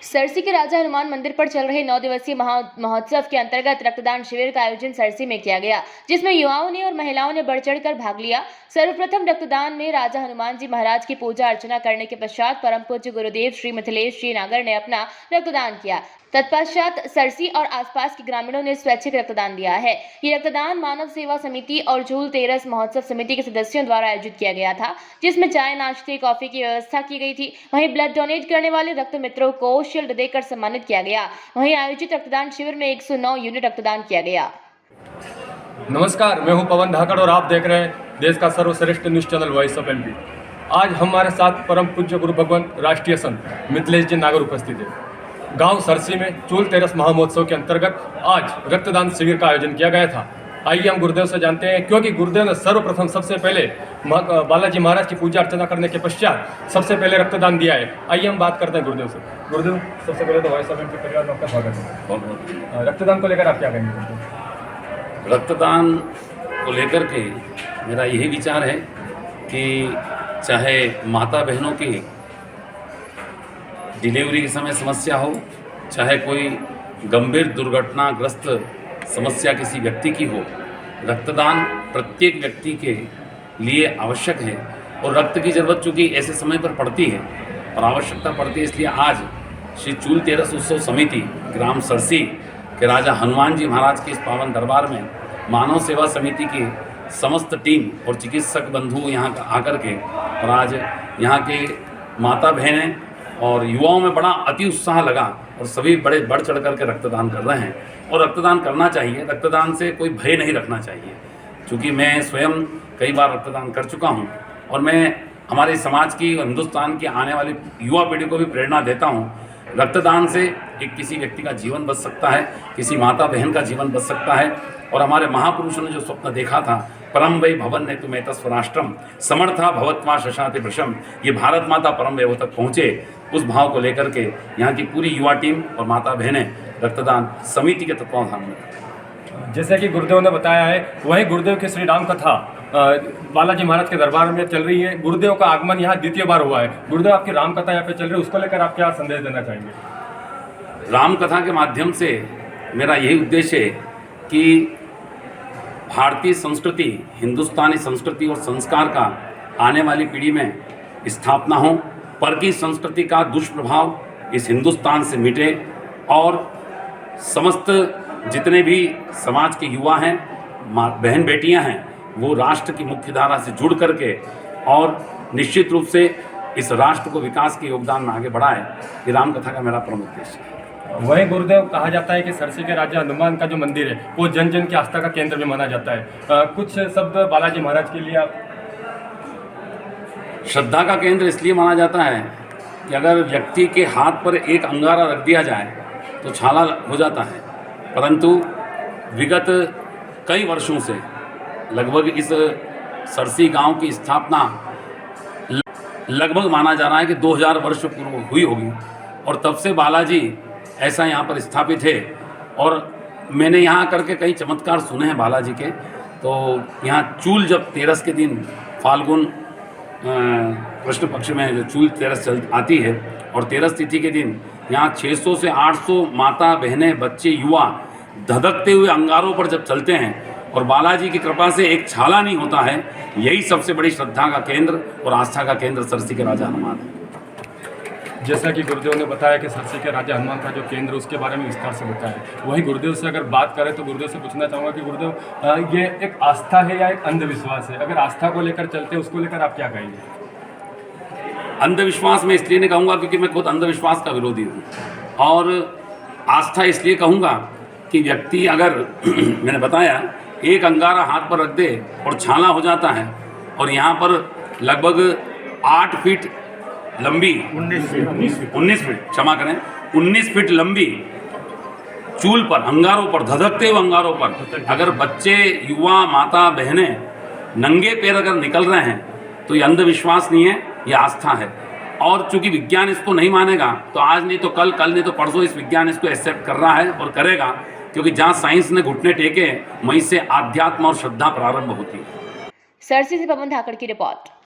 Cersei के राजा हनुमान मंदिर पर चल रहे 9 दिवसीय महोत्सव के अंतर्गत रक्तदान शिविर का आयोजन सरसी में किया गया, जिसमें युवाओं ने और महिलाओं ने बढ़ चढ़कर भाग लिया। सर्वप्रथम रक्तदान में राजा हनुमान जी महाराज की पूजा अर्चना करने के पश्चात परम पूज्य गुरुदेव श्री मिथिलेश जी नागर ने अपना रक्तदान किया। तत्पश्चात सरसी और आसपास के ग्रामीणों ने स्वैच्छिक रक्तदान दिया है। ये रक्तदान मानव सेवा समिति और झूल तेरस महोत्सव समिति के सदस्यों द्वारा आयोजित किया गया था, जिसमें चाय, नाश्ते, कॉफी की व्यवस्था की गई थी। वहीं ब्लड डोनेट करने वाले रक्त मित्रों को शील्ड देकर सम्मानित किया गया। वहीं आयोजित रक्तदान शिविर में 109 यूनिट रक्तदान किया गया। नमस्कार, मैं हूं पवन धाकड़ और आप देख रहे हैं देश का सर्वश्रेष्ठ news channel voice of MP. आज हमारे साथ परम पूज्य गुरु भगवान राष्ट्रीय संत मिथिलेश जी नागर उपस्थित है। गांव सरसी में चूल तेरस महामहोत्सव के अंतर्गत आज रक्तदान शिविर का आयोजन किया गया था। आइए हम गुरुदेव से जानते हैं, क्योंकि गुरुदेव ने सर्वप्रथम सबसे पहले बालाजी महाराज की पूजा अर्चना करने के पश्चात सबसे पहले रक्तदान दिया है। आइए हम बात करते हैं गुरुदेव से। गुरुदेव, सबसे पहले तो वॉइस ऑफ एमपी परिवार में आपका स्वागत है। बहुत रक्तदान को लेकर आप क्या कहेंगे? रक्तदान को लेकर के मेरा यही विचार है कि चाहे माता बहनों की डिलीवरी के समय समस्या हो, चाहे कोई गंभीर दुर्घटनाग्रस्त समस्या किसी व्यक्ति की हो, रक्तदान प्रत्येक व्यक्ति के लिए आवश्यक है। और रक्त की ज़रूरत चूँकि ऐसे समय पर पड़ती है और आवश्यकता पड़ती है, इसलिए आज श्री चूल तेरस उत्सव समिति ग्राम सरसी के राजा हनुमान जी महाराज के इस पावन दरबार में मानव सेवा समिति की समस्त टीम और चिकित्सक बंधु यहाँ आकर के और आज यहाँ के माता बहनें और युवाओं में बड़ा अति उत्साह लगा और सभी बड़े बढ़ चढ़ करके रक्तदान कर रहे हैं। और रक्तदान करना चाहिए, रक्तदान से कोई भय नहीं रखना चाहिए। क्योंकि मैं स्वयं कई बार रक्तदान कर चुका हूँ और मैं हमारे समाज की, हिंदुस्तान की आने वाली युवा पीढ़ी को भी प्रेरणा देता हूँ। रक्तदान से एक किसी व्यक्ति का जीवन बच सकता है, किसी माता बहन का जीवन बच सकता है। और हमारे महापुरुषों ने जो स्वप्न देखा था, परम वै भवन ने तुम एतस्वराष्ट्रम समर्था भवत्मा शशाति वृषम, ये भारत माता परम वैभव तक पहुँचे, उस भाव को लेकर के यहाँ की पूरी युवा टीम और माता बहनें रक्तदान समिति के तत्वावधान में। जैसे कि गुरुदेव ने बताया है, वही गुरुदेव की श्री राम कथा बालाजी महाराज के दरबार में चल रही है। गुरुदेव का आगमन यहाँ द्वितीय बार हुआ है। गुरुदेव, आपकी राम कथा यहाँ पे चल रही है, उसको लेकर आप क्या संदेश देना चाहेंगे? राम कथा के माध्यम से मेरा यही उद्देश्य है कि भारतीय संस्कृति, हिंदुस्तानी संस्कृति और संस्कार का आने वाली पीढ़ी में स्थापना हो, पर की संस्कृति का दुष्प्रभाव इस हिंदुस्तान से मिटे और समस्त जितने भी समाज के युवा हैं, बहन बेटियां हैं, वो राष्ट्र की मुख्य धारा से जुड़ करके और निश्चित रूप से इस राष्ट्र को विकास के योगदान में आगे बढ़ाए। ये राम कथा का मेरा प्रमुख उद्देश्य है। वहीं गुरुदेव, कहा जाता है कि सरसी के राजा हनुमान का जो मंदिर है वो जन जन की आस्था का केंद्र भी माना जाता है। कुछ शब्द बालाजी महाराज के लिए आप? श्रद्धा का केंद्र इसलिए माना जाता है कि अगर व्यक्ति के हाथ पर एक अंगारा रख दिया जाए तो छाला हो जाता है, परंतु विगत कई वर्षों से लगभग इस सरसी गांव की स्थापना लगभग माना जा रहा है कि 2000 वर्ष पूर्व हुई होगी और तब से बालाजी ऐसा यहाँ पर स्थापित है। और मैंने यहाँ करके कई चमत्कार सुने हैं बालाजी के। तो यहाँ चूल जब तेरस के दिन फाल्गुन कृष्ण पक्ष में जो चूल तेरस आती है और तेरस तिथि के दिन यहाँ 600 से 800 माता बहनें, बच्चे, युवा धधकते हुए अंगारों पर जब चलते हैं और बालाजी की कृपा से एक छाला नहीं होता है, यही सबसे बड़ी श्रद्धा का केंद्र और आस्था का केंद्र सरसी के राजा हनुमान है। जैसा कि गुरुदेव ने बताया कि सरसी के राजा हनुमान का जो केंद्र, उसके बारे में विस्तार से बताया। वही गुरुदेव से अगर बात करें तो गुरुदेव से पूछना चाहूँगा कि गुरुदेव, ये एक आस्था है या एक अंधविश्वास है? अगर आस्था को लेकर चलते हैं, उसको लेकर आप क्या कहेंगे? अंधविश्वास मैं इसलिए नहीं कहूँगा क्योंकि मैं खुद अंधविश्वास का विरोधी हूँ, और आस्था इसलिए कहूँगा कि व्यक्ति अगर मैंने बताया एक अंगारा हाथ पर रख दे और छाला हो जाता है, और यहाँ पर लगभग 8 फीट लंबी 19 फीट क्षमा करें 19 फीट लंबी चूल पर, अंगारों पर, धधकते हुए अंगारों पर अगर बच्चे, युवा, माता बहनें नंगे पैर अगर निकल रहे हैं तो ये अंधविश्वास नहीं है, ये आस्था है। और चूंकि विज्ञान इसको नहीं मानेगा तो आज नहीं तो कल, कल नहीं तो परसों इस विज्ञान इसको एक्सेप्ट कर रहा है और करेगा, क्योंकि जहाँ साइंस ने घुटने टेके वहीं से आध्यात्म और श्रद्धा प्रारंभ होती है। सरसी से पवन धाकड़ की रिपोर्ट।